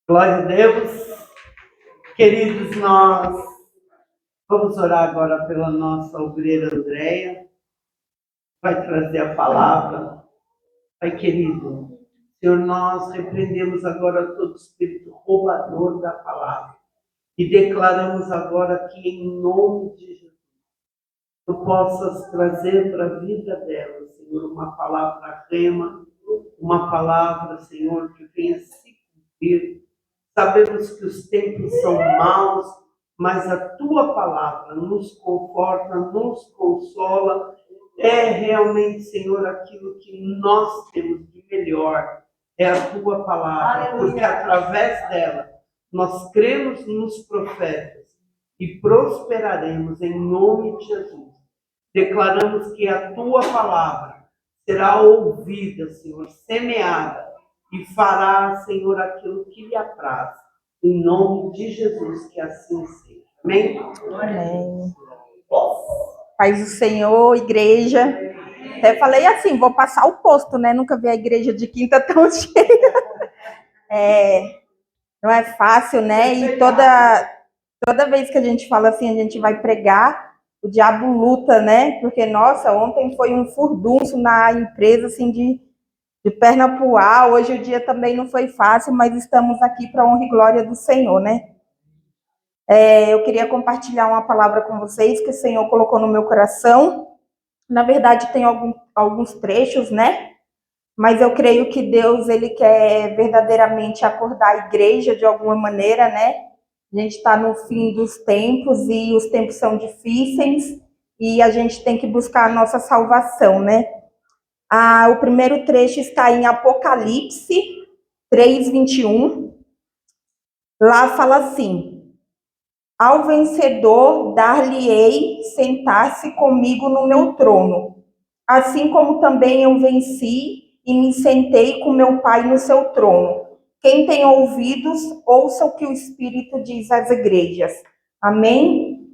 Glória a Deus. Queridos, nós vamos orar agora pela nossa obreira Andréia. Vai trazer a palavra. Pai querido, Senhor, nós repreendemos agora todo espírito roubador da palavra e declaramos agora que em nome de Jesus, tu possas trazer para a vida dela, Senhor, uma palavra rema, uma palavra, Senhor, que venha se cumprir. Sabemos que os tempos são maus, mas a tua palavra nos conforta, nos consola. É realmente, Senhor, aquilo que nós temos de melhor. É a tua palavra, aleluia, porque através dela nós cremos nos profetas e prosperaremos em nome de Jesus. Declaramos que a tua palavra será ouvida, Senhor, semeada, e fará, Senhor, aquilo que lhe apraz. Em nome de Jesus, que assim seja. Amém? Amém. Paz do Senhor, igreja. Até falei assim, vou passar o posto, né? Nunca vi a igreja de quinta tão cheia. Não é fácil, né? E toda vez que a gente fala assim, a gente vai pregar, o diabo luta, né? Porque, nossa, ontem foi um furdunço na empresa, assim, de perna pro ar. Hoje o dia também não foi fácil, mas estamos aqui para a honra e glória do Senhor, né? Eu queria compartilhar uma palavra com vocês que o Senhor colocou no meu coração. Na verdade, tem alguns trechos, né? Mas eu creio que Deus, ele quer verdadeiramente acordar a igreja de alguma maneira, né? A gente está no fim dos tempos e os tempos são difíceis e a gente tem que buscar a nossa salvação, né? O primeiro trecho está em Apocalipse 3:21. Lá fala assim: ao vencedor dar-lhe-ei sentar-se comigo no meu trono, assim como também eu venci e me sentei com meu Pai no seu trono. Quem tem ouvidos, ouça o que o Espírito diz às igrejas. Amém?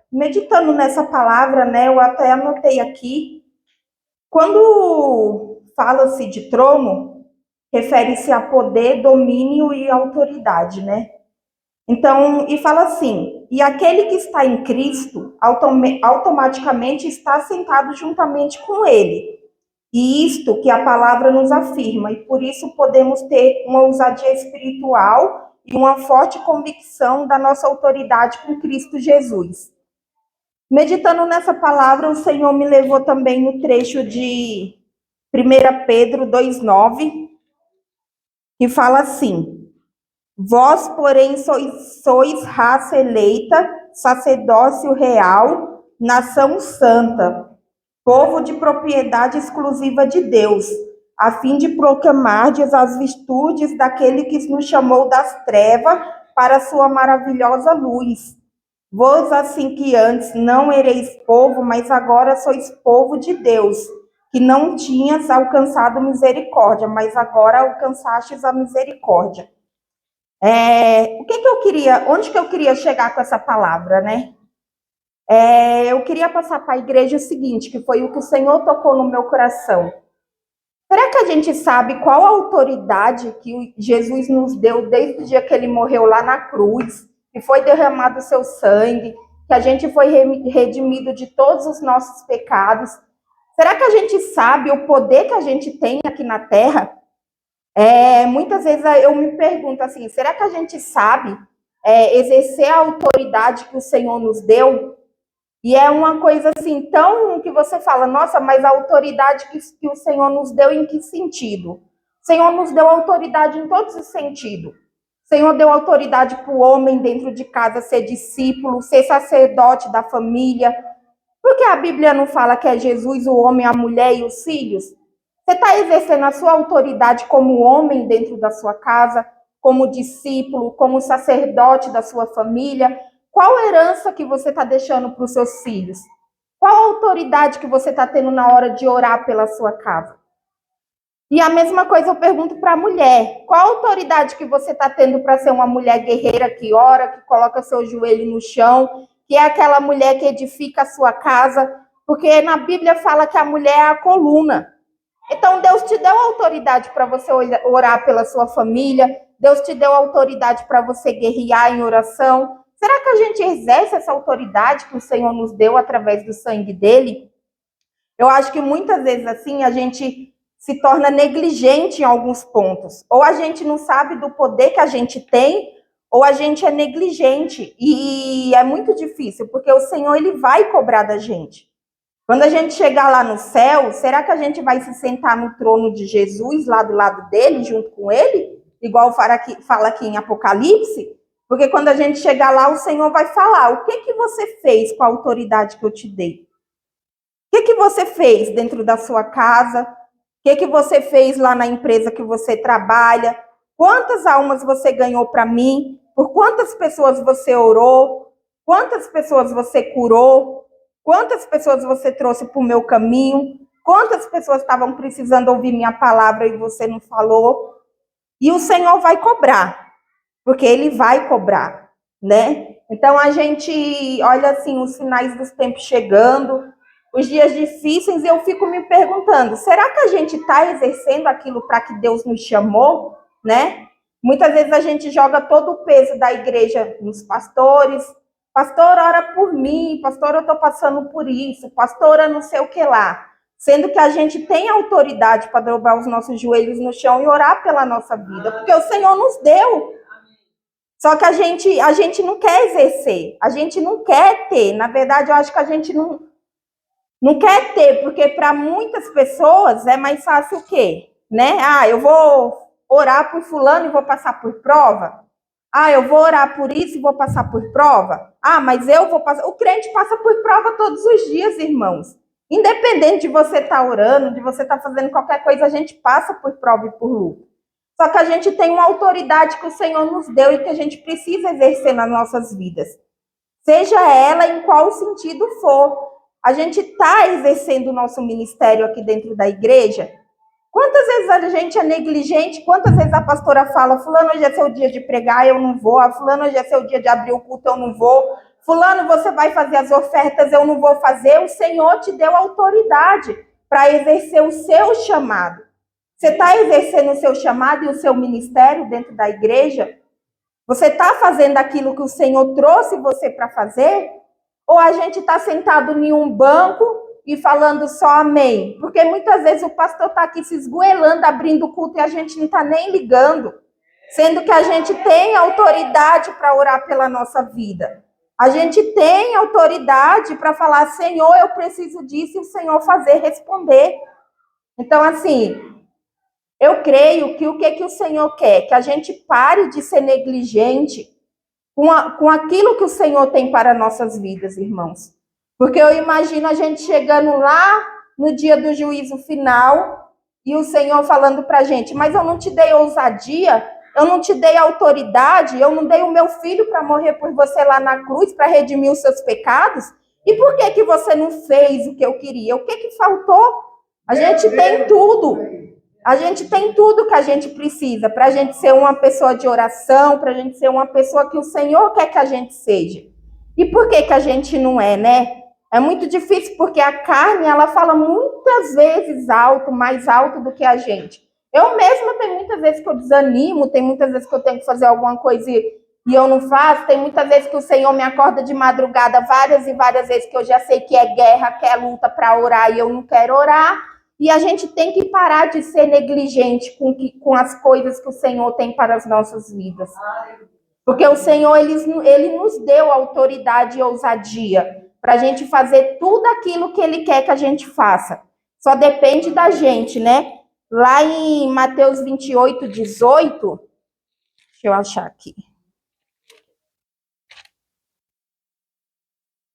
Meditando nessa palavra, né, eu até anotei aqui, quando fala-se de trono, refere-se a poder, domínio e autoridade, né? Então, e fala assim: e aquele que está em Cristo automaticamente está sentado juntamente com ele. E isto que a palavra nos afirma, e por isso podemos ter uma ousadia espiritual e uma forte convicção da nossa autoridade com Cristo Jesus. Meditando nessa palavra, o Senhor me levou também no trecho de 1 Pedro 2,9, que fala assim: vós, porém, sois raça eleita, sacerdócio real, nação santa, povo de propriedade exclusiva de Deus, a fim de proclamardes as virtudes daquele que nos chamou das trevas para a sua maravilhosa luz. Vós, assim que antes não ereis povo, mas agora sois povo de Deus, que não tinhas alcançado misericórdia, mas agora alcançastes a misericórdia. Onde que eu queria chegar com essa palavra, né? Eu queria passar para a igreja o seguinte, que foi o que o Senhor tocou no meu coração. Será que a gente sabe qual a autoridade que Jesus nos deu desde o dia que ele morreu lá na cruz, que foi derramado o seu sangue, que a gente foi redimido de todos os nossos pecados? Será que a gente sabe o poder que a gente tem aqui na Terra? Muitas vezes eu me pergunto assim, será que a gente sabe exercer a autoridade que o Senhor nos deu? E é uma coisa assim, tão que você fala, nossa, mas a autoridade que o Senhor nos deu em que sentido? O Senhor nos deu autoridade em todos os sentidos. O Senhor deu autoridade para o homem dentro de casa ser discípulo, ser sacerdote da família. Por que a Bíblia não fala que é Jesus, o homem, a mulher e os filhos? Você está exercendo a sua autoridade como homem dentro da sua casa, como discípulo, como sacerdote da sua família? Qual herança que você está deixando para os seus filhos? Qual a autoridade que você está tendo na hora de orar pela sua casa? E a mesma coisa eu pergunto para a mulher. Qual a autoridade que você está tendo para ser uma mulher guerreira que ora, que coloca seu joelho no chão, que é aquela mulher que edifica a sua casa? Porque na Bíblia fala que a mulher é a coluna. Então, Deus te deu autoridade para você orar pela sua família, Deus te deu autoridade para você guerrear em oração. Será que a gente exerce essa autoridade que o Senhor nos deu através do sangue dele? Eu acho que muitas vezes assim a gente se torna negligente em alguns pontos. Ou a gente não sabe do poder que a gente tem, ou a gente é negligente. E é muito difícil, porque o Senhor ele vai cobrar da gente. Quando a gente chegar lá no céu, será que a gente vai se sentar no trono de Jesus, lá do lado dele, junto com ele? Igual fala aqui em Apocalipse? Porque quando a gente chegar lá, o Senhor vai falar: o que você fez com a autoridade que eu te dei? O que você fez dentro da sua casa? O que você fez lá na empresa que você trabalha? Quantas almas você ganhou para mim? Por quantas pessoas você orou? Quantas pessoas você curou? Quantas pessoas você trouxe para o meu caminho? Quantas pessoas estavam precisando ouvir minha palavra e você não falou? E o Senhor vai cobrar, porque Ele vai cobrar, né? Então a gente olha assim os sinais dos tempos chegando, os dias difíceis, e eu fico me perguntando, será que a gente está exercendo aquilo para que Deus nos chamou, né? Muitas vezes a gente joga todo o peso da igreja nos pastores. Pastor, ora por mim. Pastor, eu estou passando por isso. Pastora, não sei o que lá. Sendo que a gente tem autoridade para dobrar os nossos joelhos no chão e orar pela nossa vida, porque o Senhor nos deu. Só que a gente não quer exercer, a gente não quer ter. Na verdade, eu acho que a gente não quer ter, porque para muitas pessoas é mais fácil o quê? Né? Eu vou orar por fulano e vou passar por prova. Eu vou orar por isso e vou passar por prova. Mas eu vou passar. O crente passa por prova todos os dias, irmãos. Independente de você estar orando, de você estar fazendo qualquer coisa, a gente passa por prova e por luta. Só que a gente tem uma autoridade que o Senhor nos deu e que a gente precisa exercer nas nossas vidas. Seja ela em qual sentido for. A gente está exercendo o nosso ministério aqui dentro da igreja. Quantas vezes a gente é negligente? Quantas vezes a pastora fala: fulano, hoje é seu dia de pregar, eu não vou. Fulano, hoje é seu dia de abrir o culto, eu não vou. Fulano, você vai fazer as ofertas, eu não vou fazer. O Senhor te deu autoridade para exercer o seu chamado. Você está exercendo o seu chamado e o seu ministério dentro da igreja? Você está fazendo aquilo que o Senhor trouxe você para fazer? Ou a gente está sentado em um banco e falando só amém? Porque muitas vezes o pastor está aqui se esgoelando, abrindo o culto, e a gente não está nem ligando. Sendo que a gente tem autoridade para orar pela nossa vida. A gente tem autoridade para falar: Senhor, eu preciso disso, e o Senhor fazer responder. Então, assim, eu creio que o que o Senhor quer? Que a gente pare de ser negligente com aquilo que o Senhor tem para nossas vidas, irmãos. Porque eu imagino a gente chegando lá no dia do juízo final e o Senhor falando para a gente: mas eu não te dei ousadia, eu não te dei autoridade, eu não dei o meu filho para morrer por você lá na cruz, para redimir os seus pecados? E por que você não fez o que eu queria? O que faltou? A gente tem tudo. A gente tem tudo que a gente precisa para a gente ser uma pessoa de oração, para a gente ser uma pessoa que o Senhor quer que a gente seja. E por que a gente não é, né? É muito difícil, porque a carne, ela fala muitas vezes alto, mais alto do que a gente. Eu mesma tem muitas vezes que eu desanimo, tem muitas vezes que eu tenho que fazer alguma coisa e eu não faço, tem muitas vezes que o Senhor me acorda de madrugada, várias e várias vezes que eu já sei que é guerra, que é luta para orar e eu não quero orar. E a gente tem que parar de ser negligente com as coisas que o Senhor tem para as nossas vidas. Porque o Senhor, ele nos deu autoridade e ousadia para a gente fazer tudo aquilo que Ele quer que a gente faça. Só depende da gente, né? Lá em Mateus 28, 18, deixa eu achar aqui.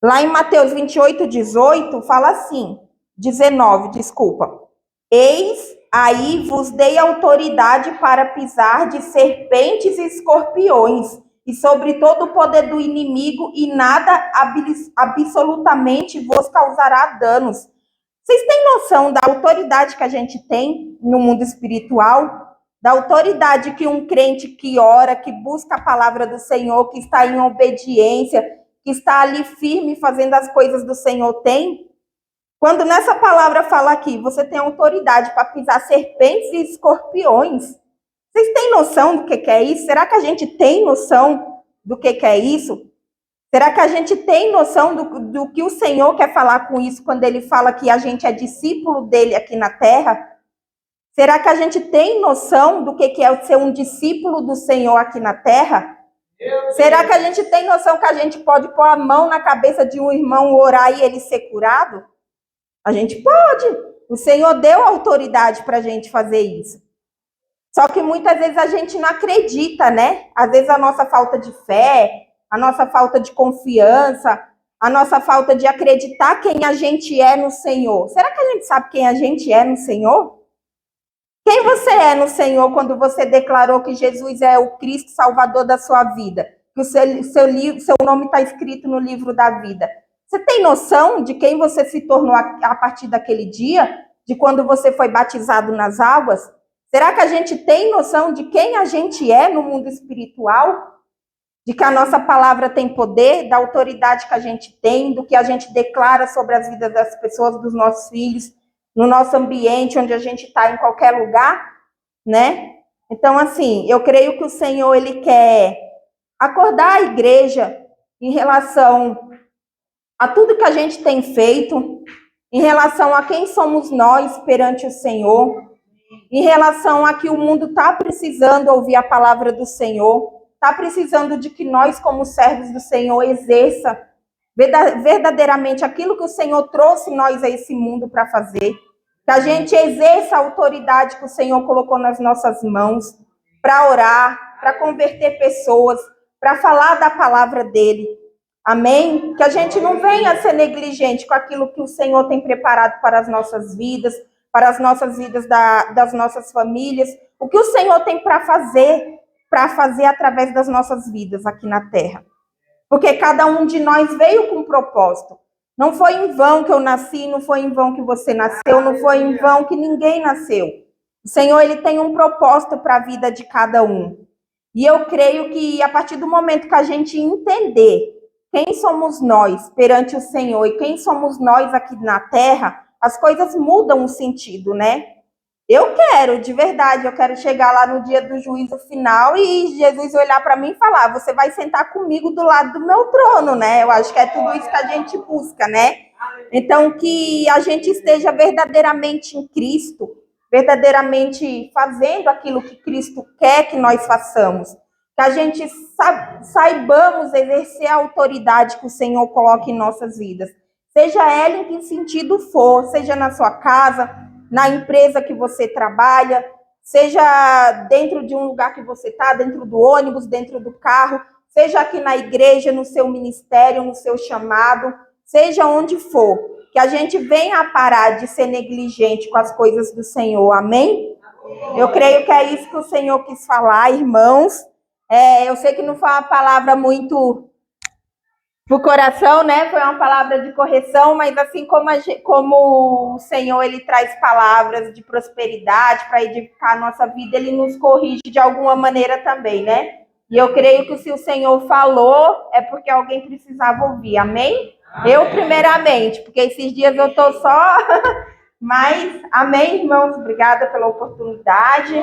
Lá em Mateus 28, 18, fala assim, 19, desculpa. Eis aí vos dei autoridade para pisar de serpentes e escorpiões, e sobre todo o poder do inimigo, e nada absolutamente vos causará danos. Vocês têm noção da autoridade que a gente tem no mundo espiritual? Da autoridade que um crente que ora, que busca a palavra do Senhor, que está em obediência, que está ali firme fazendo as coisas do Senhor tem? Quando nessa palavra fala aqui, você tem autoridade para pisar serpentes e escorpiões. Vocês têm noção do que é isso? Será que a gente tem noção do que é isso? Será que a gente tem noção do que o Senhor quer falar com isso quando ele fala que a gente é discípulo dele aqui na terra? Será que a gente tem noção do que é ser um discípulo do Senhor aqui na terra? Será que a gente tem noção que a gente pode pôr a mão na cabeça de um irmão, orar e ele ser curado? A gente pode. O Senhor deu autoridade para a gente fazer isso. Só que muitas vezes a gente não acredita, né? Às vezes a nossa falta de fé, a nossa falta de confiança, a nossa falta de acreditar quem a gente é no Senhor. Será que a gente sabe quem a gente é no Senhor? Quem você é no Senhor quando você declarou que Jesus é o Cristo Salvador da sua vida? Que o seu nome está escrito no livro da vida. Você tem noção de quem você se tornou a partir daquele dia? De quando você foi batizado nas águas? Será que a gente tem noção de quem a gente é no mundo espiritual? De que a nossa palavra tem poder, da autoridade que a gente tem, do que a gente declara sobre as vidas das pessoas, dos nossos filhos, no nosso ambiente, onde a gente está, em qualquer lugar, né? Então, assim, eu creio que o Senhor, ele quer acordar a igreja em relação a tudo que a gente tem feito, em relação a quem somos nós perante o Senhor, em relação a que o mundo está precisando ouvir a palavra do Senhor, está precisando de que nós, como servos do Senhor, exerça verdadeiramente aquilo que o Senhor trouxe nós a esse mundo para fazer, que a gente exerça a autoridade que o Senhor colocou nas nossas mãos, para orar, para converter pessoas, para falar da palavra dele. Amém? Que a gente não venha ser negligente com aquilo que o Senhor tem preparado para as nossas vidas, para as nossas vidas das nossas famílias, o que o Senhor tem para fazer através das nossas vidas aqui na terra. Porque cada um de nós veio com um propósito. Não foi em vão que eu nasci, não foi em vão que você nasceu, não foi em vão que ninguém nasceu. O Senhor, ele tem um propósito para a vida de cada um. E eu creio que a partir do momento que a gente entender quem somos nós perante o Senhor e quem somos nós aqui na terra, as coisas mudam o sentido, né? Eu quero, de verdade, eu quero chegar lá no dia do juízo final e Jesus olhar para mim e falar, você vai sentar comigo do lado do meu trono, né? Eu acho que é tudo isso que a gente busca, né? Então, que a gente esteja verdadeiramente em Cristo, verdadeiramente fazendo aquilo que Cristo quer que nós façamos. Que a gente saibamos exercer a autoridade que o Senhor coloca em nossas vidas. Seja ela em que sentido for, seja na sua casa, na empresa que você trabalha, seja dentro de um lugar que você está, dentro do ônibus, dentro do carro, seja aqui na igreja, no seu ministério, no seu chamado, seja onde for, que a gente venha a parar de ser negligente com as coisas do Senhor, amém? Eu creio que é isso que o Senhor quis falar, irmãos. Eu sei que não foi uma palavra muito pro coração, né? Foi uma palavra de correção, mas assim como o Senhor, ele traz palavras de prosperidade para edificar a nossa vida, ele nos corrige de alguma maneira também, né? E eu creio que se o Senhor falou, é porque alguém precisava ouvir, amém? Eu primeiramente, porque esses dias eu tô só... Mas, amém, irmãos? Obrigada pela oportunidade.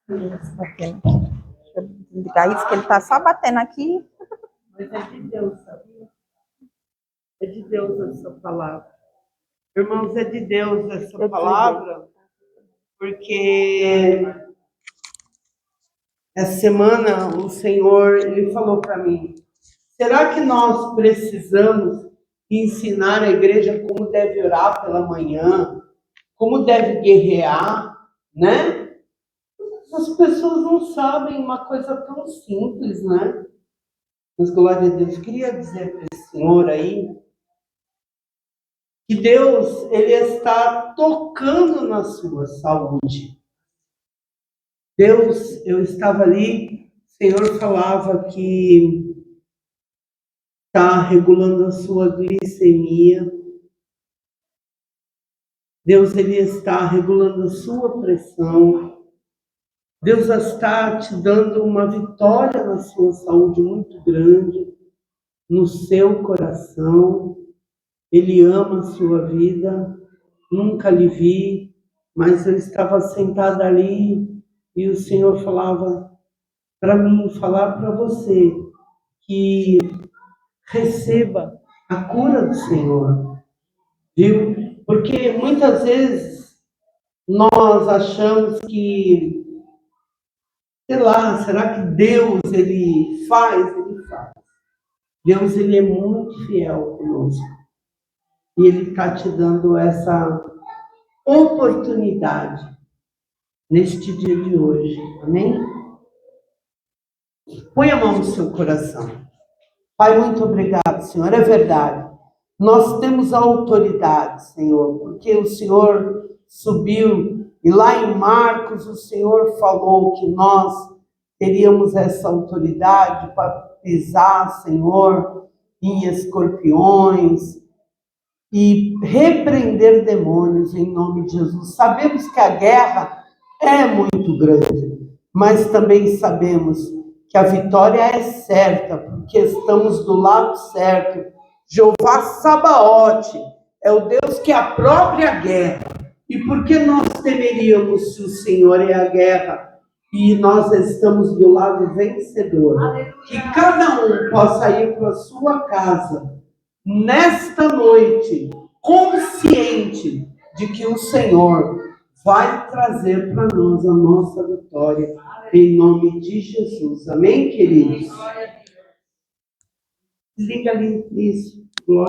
Deixa eu desligar isso, que ele está só batendo aqui. Mas é de Deus, sabia? É de Deus essa palavra. Irmãos, é de Deus essa palavra, porque essa semana o Senhor, ele falou para mim, será que nós precisamos ensinar a igreja como deve orar pela manhã, como deve guerrear, né? As pessoas não sabem uma coisa tão simples, né? Mas, glória a Deus, queria dizer para esse senhor aí, que Deus, ele está tocando na sua saúde. Deus, eu estava ali, o Senhor falava que está regulando a sua glicemia. Deus, ele está regulando a sua pressão. Deus está te dando uma vitória na sua saúde muito grande, no seu coração. Ele ama a sua vida. Nunca lhe vi, mas eu estava sentada ali e o Senhor falava para mim, falar para você que receba a cura do Senhor, viu? Porque muitas vezes nós achamos que, sei lá, será que Deus, Ele faz? Ele faz. Deus, Ele é muito fiel conosco. E Ele está te dando essa oportunidade neste dia de hoje. Amém? Põe a mão no seu coração. Pai, muito obrigado, Senhor. É verdade. Nós temos a autoridade, Senhor, porque o Senhor subiu e lá em Marcos o Senhor falou que nós teríamos essa autoridade para pisar, Senhor, em escorpiões e repreender demônios em nome de Jesus. Sabemos que a guerra é muito grande, mas também sabemos que a vitória é certa, porque estamos do lado certo. Jeová Sabaote é o Deus que é a própria guerra. E por que nós temeríamos se o Senhor é a guerra e nós estamos do lado vencedor? Aleluia. Que cada um possa ir para a sua casa nesta noite, consciente de que o Senhor vai trazer para nós a nossa vitória, em nome de Jesus. Amém, queridos? Desliga ali, isso.